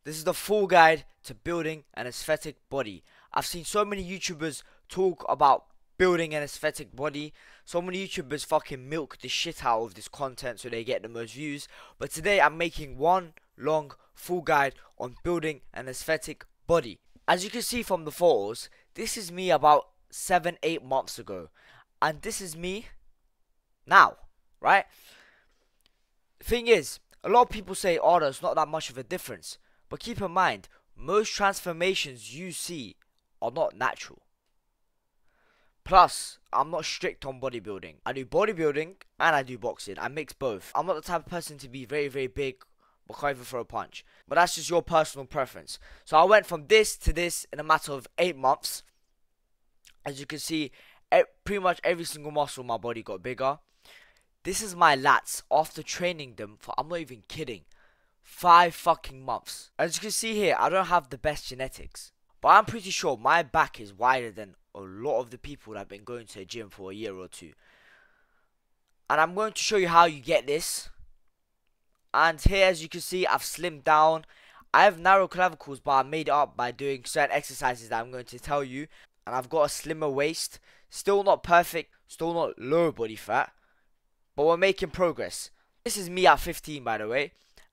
This is the full guide to building an aesthetic body. I've seen so many YouTubers talk about building an aesthetic body. So many YouTubers fucking milk the shit out of this content so they get the most views. But today I'm making one long full guide on building an aesthetic body. As you can see from the photos, this is me about 7-8 months ago. And this is me now, right? The thing is, a lot of people say, oh, there's not that much of a difference. But keep in mind, most transformations you see are not natural. Plus, I'm not strict on bodybuilding. I do bodybuilding and I do boxing. I mix both. I'm not the type of person to be very, very big but can't even throw a punch. But that's just your personal preference. So I went from this to this in a matter of 8 months. As you can see, pretty much every single muscle in my body got bigger. This is my lats after training them for, I'm not even kidding, 5 fucking months. As you can see here, I don't have the best genetics. But I'm pretty sure my back is wider than a lot of the people that have been going to the gym for a year or two. And I'm going to show you how you get this. And here, as you can see, I've slimmed down. I have narrow clavicles, but I made it up by doing certain exercises that I'm going to tell you. And I've got a slimmer waist. Still not perfect, still not low body fat, but we're making progress. This is me at 15, by the way.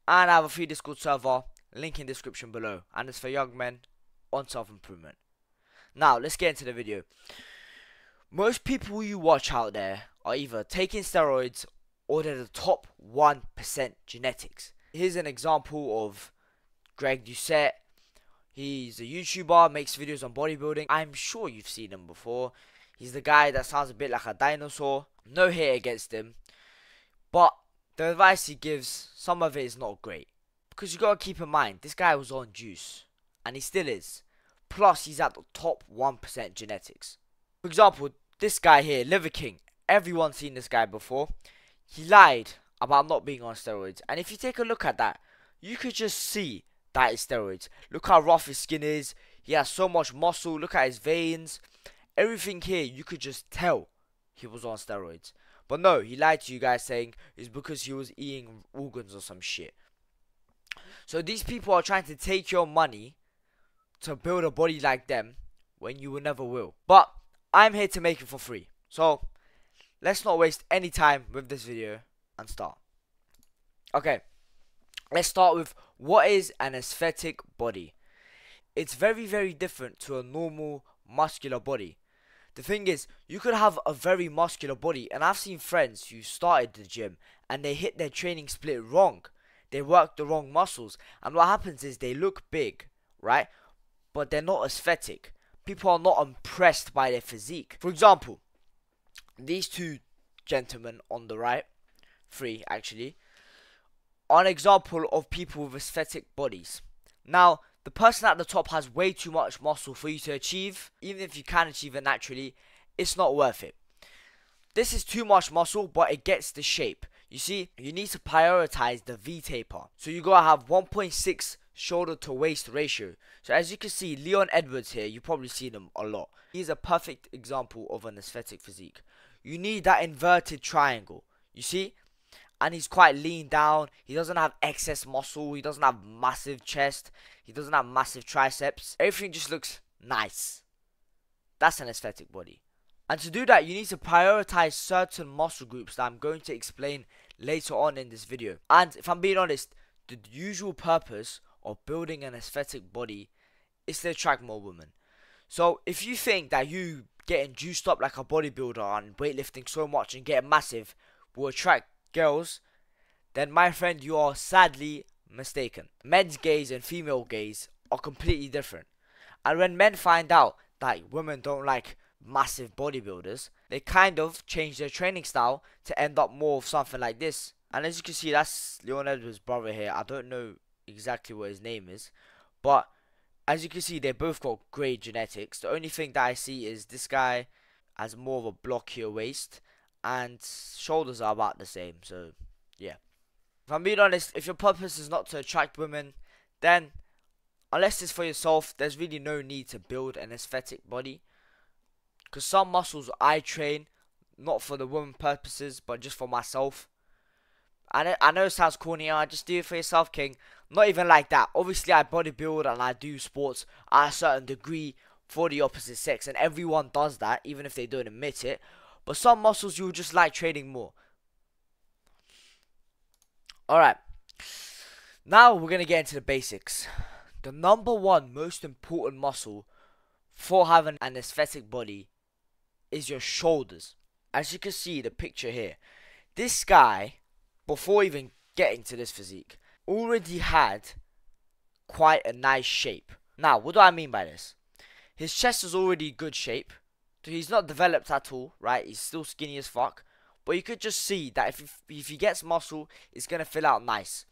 And I have a free Discord server, link in description below. And it's for young men on self-improvement. Now, let's get into the video. Most people you watch out there are either taking steroids or they're the top 1% genetics. Here's an example of Greg Doucette. He's a YouTuber, makes videos on bodybuilding. I'm sure you've seen him before. He's the guy that sounds a bit like a dinosaur. No hate against him. But the advice he gives, some of it is not great. Because you gotta keep in mind, this guy was on juice. And he still is. Plus, he's at the top 1% genetics. For example, this guy here, Liver King. Everyone's seen this guy before. He lied about not being on steroids. And if you take a look at that, you could just see that is steroids. Look how rough his skin is. He has so much muscle. Look at his veins. Everything here, you could just tell he was on steroids. But no, he lied to you guys saying it's because he was eating organs or some shit. So these people are trying to take your money to build a body like them when you will never will. But I'm here to make it for free. So let's not waste any time with this video and start. Okay, let's start with what is an aesthetic body. It's very, very different to a normal muscular body. The thing is, you could have a very muscular body, and I've seen friends who started the gym and they hit their training split wrong. They work the wrong muscles, and what happens is they look big, right? But they're not aesthetic. People are not impressed by their physique. For example, these two gentlemen on the right, 3 actually, are an example of people with aesthetic bodies. Now, the person at the top has way too much muscle for you to achieve. Even if you can achieve it naturally, it's not worth it. This is too much muscle, but it gets the shape. You see, you need to prioritize the V-taper. So you gotta have 1.6 shoulder to waist ratio. So as you can see, Leon Edwards here, you've probably seen him a lot. He's a perfect example of an aesthetic physique. You need that inverted triangle. You see? And he's quite lean down. He doesn't have excess muscle. He doesn't have massive chest. He doesn't have massive triceps. Everything just looks nice. That's an aesthetic body. And to do that, you need to prioritize certain muscle groups that I'm going to explain later on in this video. And if I'm being honest, the usual purpose of building an aesthetic body is to attract more women. So if you think that you getting juiced up like a bodybuilder and weightlifting so much and getting massive will attract girls, then my friend, you are sadly mistaken. Men's gaze and female gaze are completely different. And when men find out that women don't like massive bodybuilders, they kind of change their training style to end up more of something like this. And as you can see, that's Leon Edwards' brother here. I don't know exactly what his name is, but as you can see, they both got great genetics. The only thing that I see is this guy has more of a blockier waist and shoulders are about the same. So yeah, if I'm being honest, if your purpose is not to attract women, then unless it's for yourself, there's really no need to build an aesthetic body. Because some muscles I train not for the women purposes, but just for myself. I know it sounds corny, just do it for yourself, king. Not even like that. Obviously, I bodybuild and I do sports at a certain degree for the opposite sex, and everyone does that, even if they don't admit it. But some muscles you just like training more. Alright, now we're going to get into the basics. The number one most important muscle for having an aesthetic body is your shoulders. As you can see the picture here, this guy, before even getting to this physique, already had quite a nice shape. Now, what do I mean by this? His chest is already good shape. So he's not developed at all, right? He's still skinny as fuck. But you could just see that if he gets muscle, it's going to fill out nice.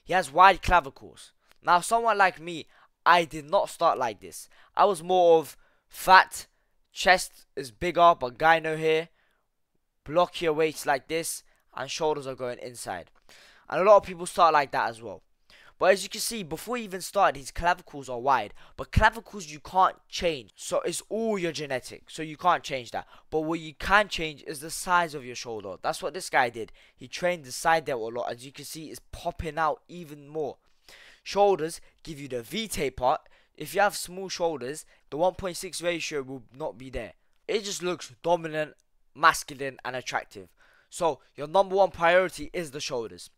He has wide clavicles. Now, someone like me, I did not start like this. I was more of fat, chest is bigger, but gyno here, blockier weights like this, and shoulders are going inside. And a lot of people start like that as well. But as you can see, before he even started, his clavicles are wide. But clavicles you can't change. So it's all your genetics. So you can't change that. But what you can change is the size of your shoulder. That's what this guy did. He trained the side delt a lot. As you can see, it's popping out even more. Shoulders give you the V-taper. If you have small shoulders, the 1.6 ratio will not be there. It just looks dominant, masculine, and attractive. So your number one priority is the shoulders.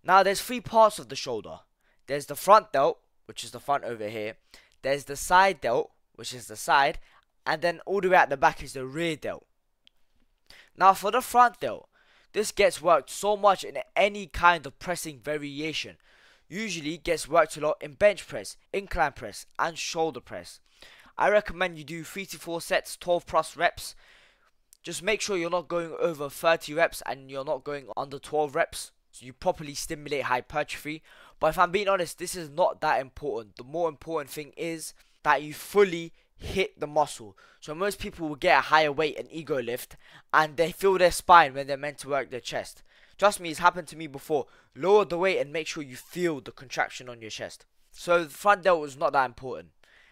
Now, there's three parts of the shoulder. There's the front delt, which is the front over here. There's the side delt, which is the side. And then all the way at the back is the rear delt. Now, for the front delt, this gets worked so much in any kind of pressing variation. Usually gets worked a lot in bench press, incline press, and shoulder press. I recommend you do 3 to 4 sets, 12 plus reps. Just make sure you're not going over 30 reps and you're not going under 12 reps. So you properly stimulate hypertrophy. But if I'm being honest, this is not that important. The more important thing is that you fully hit the muscle. So most people will get a higher weight and ego lift and they feel their spine when they're meant to work their chest. Trust me, it's happened to me before. Lower the weight and make sure you feel the contraction on your chest. So the front delt is not that important.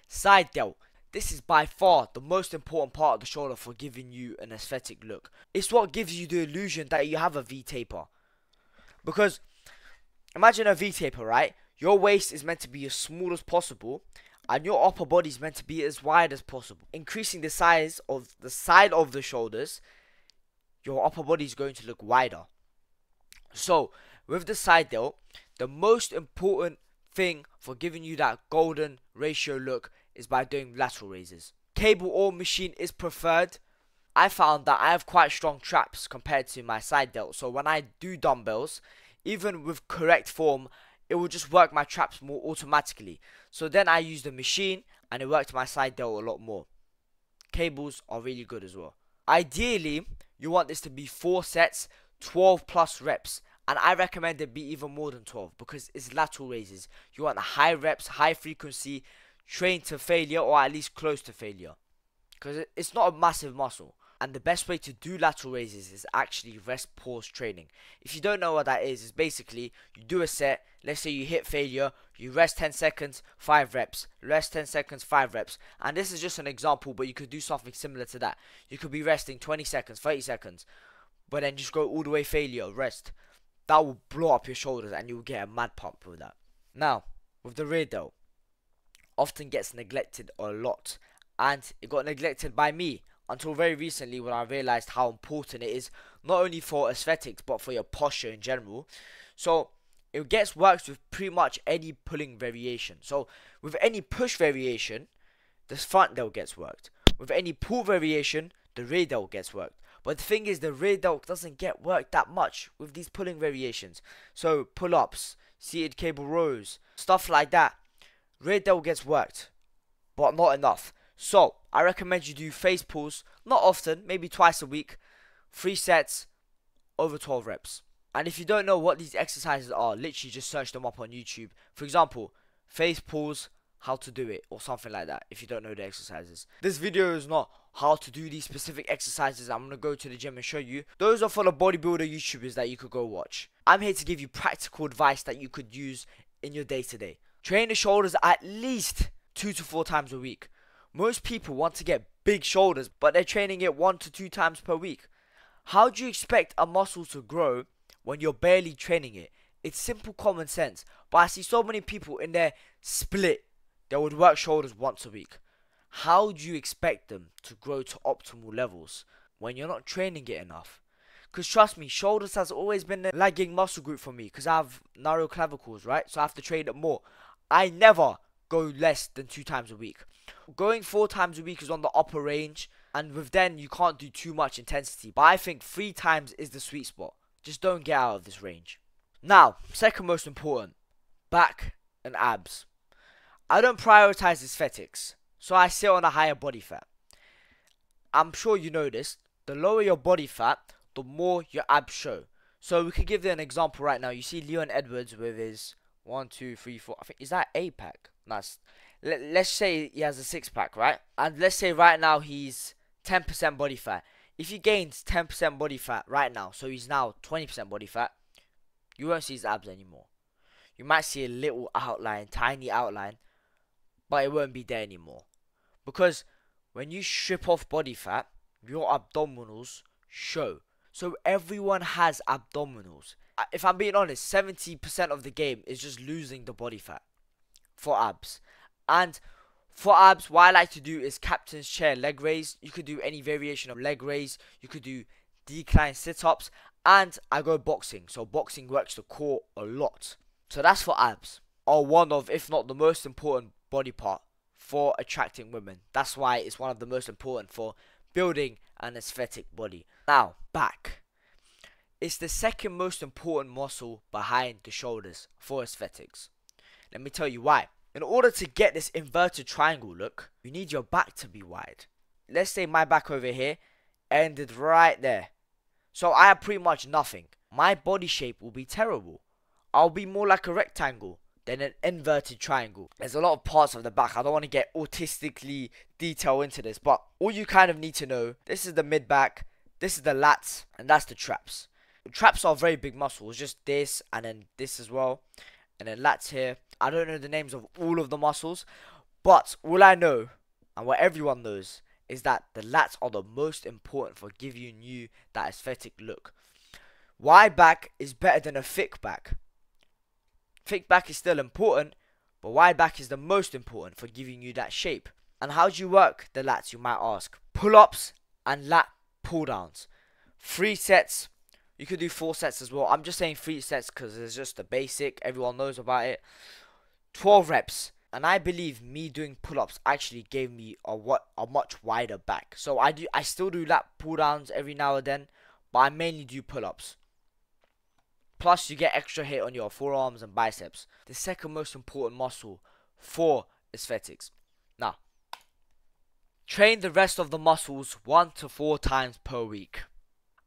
Side delt. This is by far the most important part of the shoulder for giving you an aesthetic look. It's what gives you the illusion that you have a V-taper. Because imagine a V-taper, right? Your waist is meant to be as small as possible and your upper body is meant to be as wide as possible. Increasing the size of the side of the shoulders, your upper body is going to look wider. So with the side delt, the most important thing for giving you that golden ratio look is by doing lateral raises. Cable or machine is preferred. I found that I have quite strong traps compared to my side delt. So when I do dumbbells, even with correct form, it will just work my traps more automatically. So then I use the machine and it worked my side delt a lot more. Cables are really good as well. Ideally, you want this to be 4 sets, 12 plus reps. And I recommend it be even more than 12 because it's lateral raises. You want high reps, high frequency, train to failure or at least close to failure. Because it's not a massive muscle. And the best way to do lateral raises is actually rest pause training. If you don't know what that is, it's basically you do a set, let's say you hit failure, you rest 10 seconds, 5 reps, rest 10 seconds, 5 reps. And this is just an example, but you could do something similar to that. You could be resting 20 seconds, 30 seconds, but then just go all the way failure, rest. That will blow up your shoulders and you will get a mad pump with that. Now, with the rear delt, often gets neglected a lot. And it got neglected by me until very recently when I realized how important it is, not only for aesthetics but for your posture in general. So it gets worked with pretty much any pulling variation. So with any push variation, the front delt gets worked. With any pull variation, the rear delt gets worked. But the thing is, the rear delt doesn't get worked that much with these pulling variations. So pull-ups, seated cable rows, stuff like that. Rear delt gets worked, but not enough. So I recommend you do face pulls, not often, maybe twice a week, 3 sets, over 12 reps. And if you don't know what these exercises are, literally just search them up on YouTube. For example, face pulls, how to do it, or something like that, if you don't know the exercises. This video is not how to do these specific exercises. I'm going to go to the gym and show you. Those are for the bodybuilder YouTubers that you could go watch. I'm here to give you practical advice that you could use in your day-to-day. Train the shoulders at least 2 to 4 times a week. Most people want to get big shoulders, but they're training it 1 to 2 times per week. How do you expect a muscle to grow when you're barely training it. It's simple common sense. But I see so many people in their split that would work shoulders once a week. How do you expect them to grow to optimal levels when you're not training it enough? Because trust me, shoulders has always been a lagging muscle group for me because I have narrow clavicles, right? So I have to train it more. I never go less than 2 times a week. Going 4 times a week is on the upper range, and with then you can't do too much intensity. But I think 3 times is the sweet spot. Just don't get out of this range. Now, second most important, back and abs. I don't prioritize aesthetics, so I sit on a higher body fat. I'm sure you know this. The lower your body fat, the more your abs show. So we could give you an example right now. You see Leon Edwards with his 1, 2, 3, 4. I think is that 8-pack? Nice. Let's say he has a 6-pack, right? And let's say right now he's 10% body fat. If he gains 10% body fat right now, so he's now 20% body fat, you won't see his abs anymore. You might see a little outline, tiny outline, but it won't be there anymore. Because when you strip off body fat, your abdominals show. So everyone has abdominals. If I'm being honest, 70% of the game is just losing the body fat for abs. And for abs, what I like to do is captain's chair leg raise. You could do any variation of leg raise. You could do decline sit-ups. And I go boxing. So boxing works the core a lot. So that's for abs. Are one of, if not the most important body part for attracting women. That's why it's one of the most important for building an aesthetic body. Now, back. It's the second most important muscle behind the shoulders for aesthetics. Let me tell you why. In order to get this inverted triangle look, you need your back to be wide. Let's say my back over here ended right there. So I have pretty much nothing. My body shape will be terrible. I'll be more like a rectangle than an inverted triangle. There's a lot of parts of the back. I don't want to get autistically detailed into this, but all you kind of need to know, this is the mid back, this is the lats, and that's the traps. The traps are very big muscles, just this and then this as well, and then lats here. I don't know the names of all of the muscles, but all I know, and what everyone knows, is that the lats are the most important for giving you that aesthetic look. Wide back is better than a thick back. Thick back is still important, but wide back is the most important for giving you that shape. And how do you work the lats, you might ask? Pull-ups and lat pull-downs. 3 sets. You could do 4 sets as well. I'm just saying 3 sets because it's just the basic. Everyone knows about it. 12 reps. And I believe me doing pull-ups actually gave me a much wider back. So I still do lat pull-downs every now and then, but I mainly do pull-ups. Plus you get extra hit on your forearms and biceps. The second most important muscle for aesthetics. Now, train the rest of the muscles 1 to 4 times per week.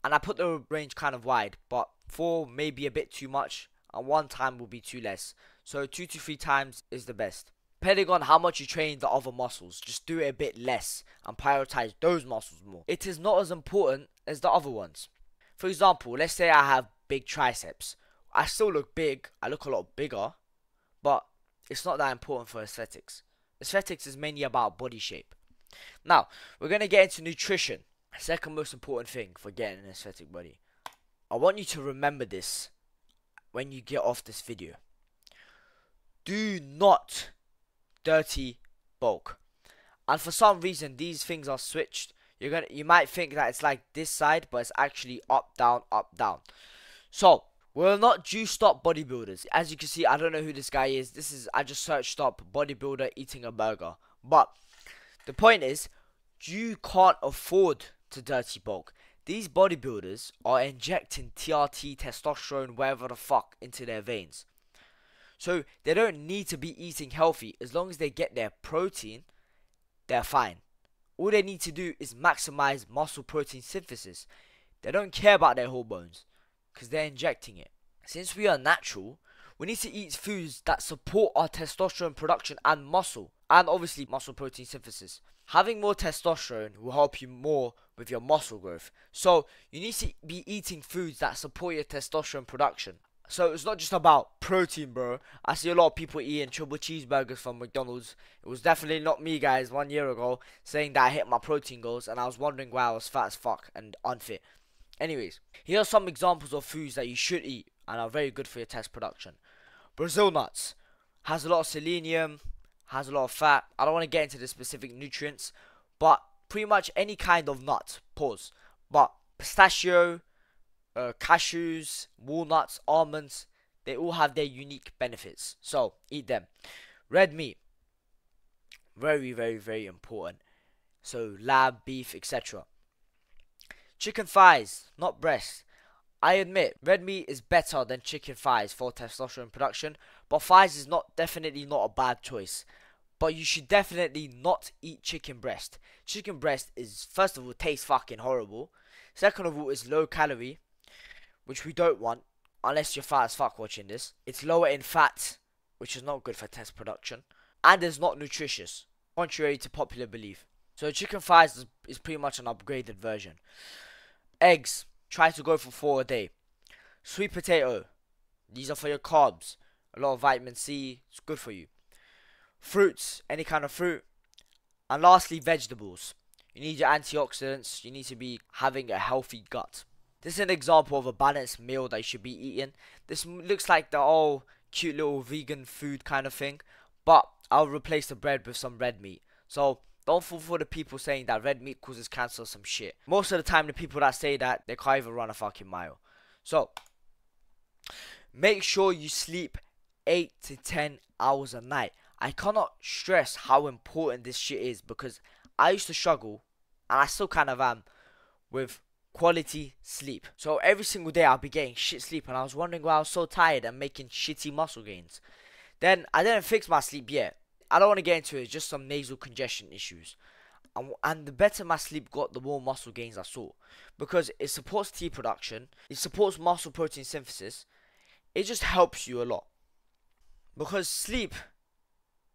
And I put the range kind of wide, but 4 may be a bit too much and 1 time will be too less. So 2 to 3 times is the best. Depending on how much you train the other muscles, just do it a bit less and prioritize those muscles more. It is not as important as the other ones. For example, let's say I have big triceps. I still look big, I look a lot bigger, but it's not that important for aesthetics. Aesthetics is mainly about body shape. Now, we're going to get into nutrition. Second most important thing for getting an aesthetic body. I want you to remember this when you get off this video. Do not dirty bulk. And for some reason these things are switched. You might think that it's like this side, but it's actually up, down, up, down. So we're not juiced up bodybuilders. As you can see, I don't know who this guy is. I just searched up bodybuilder eating a burger. But the point is, you can't afford to dirty bulk. These bodybuilders are injecting TRT, testosterone, whatever the fuck, into their veins. So they don't need to be eating healthy. As long as they get their protein, they're fine. All they need to do is maximize muscle protein synthesis. They don't care about their hormones because they're injecting it. Since we are natural, we need to eat foods that support our testosterone production and muscle, and obviously muscle protein synthesis. Having more testosterone will help you more with your muscle growth. So you need to be eating foods that support your testosterone production. So it's not just about protein, bro. I see a lot of people eating triple cheeseburgers from McDonald's. It was definitely not me, guys, 1 year ago, saying that I hit my protein goals, and I was wondering why I was fat as fuck and unfit. Anyways, here are some examples of foods that you should eat and are very good for your test production. Brazil nuts has a lot of selenium, has a lot of fat. I don't want to get into the specific nutrients, but pretty much any kind of nut, pause. But pistachio, cashews, walnuts, almonds, they all have their unique benefits. So eat them. Red meat, very, very, very important. So lamb, beef, etc. Chicken thighs, not breast. I admit, red meat is better than chicken thighs for testosterone production, but thighs is definitely not a bad choice. But you should definitely not eat chicken breast. Chicken breast is, first of all, tastes fucking horrible. Second of all, it's low calorie, which we don't want, unless you're fat as fuck watching this. It's lower in fat, which is not good for test production. And it's not nutritious, contrary to popular belief. So chicken thighs is pretty much an upgraded version. Eggs, try to go for 4 a day. Sweet potato, these are for your carbs. A lot of vitamin C, it's good for you. Fruits, any kind of fruit. And lastly, vegetables. You need your antioxidants. You need to be having a healthy gut. This is an example of a balanced meal that you should be eating. This looks like the cute little vegan food kind of thing, but I'll replace the bread with some red meat. So don't fall for the people saying that red meat causes cancer or some shit. Most of the time, the people that say that, they can't even run a fucking mile. So make sure you sleep 8 to 10 hours a night. I cannot stress how important this shit is, because I used to struggle, and I still kind of am, with quality sleep. So every single day I'll be getting shit sleep, and I was wondering why I was so tired and making shitty muscle gains. Then I didn't fix my sleep yet. I don't want to get into it, just some nasal congestion issues. And the better my sleep got, the more muscle gains I saw. Because it supports T production, it supports muscle protein synthesis, it just helps you a lot. Because sleep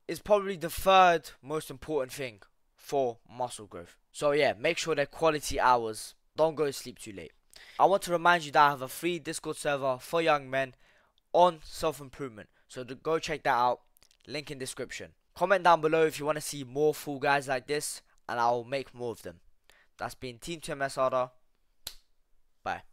is probably the third most important thing for muscle growth. So yeah, make sure they're quality hours. Don't go to sleep too late. I want to remind you that I have a free Discord server for young men on self-improvement. So go check that out. Link in description. Comment down below if you want to see more full guys like this, and I'll make more of them. That's been Team 2MS Harder. Bye.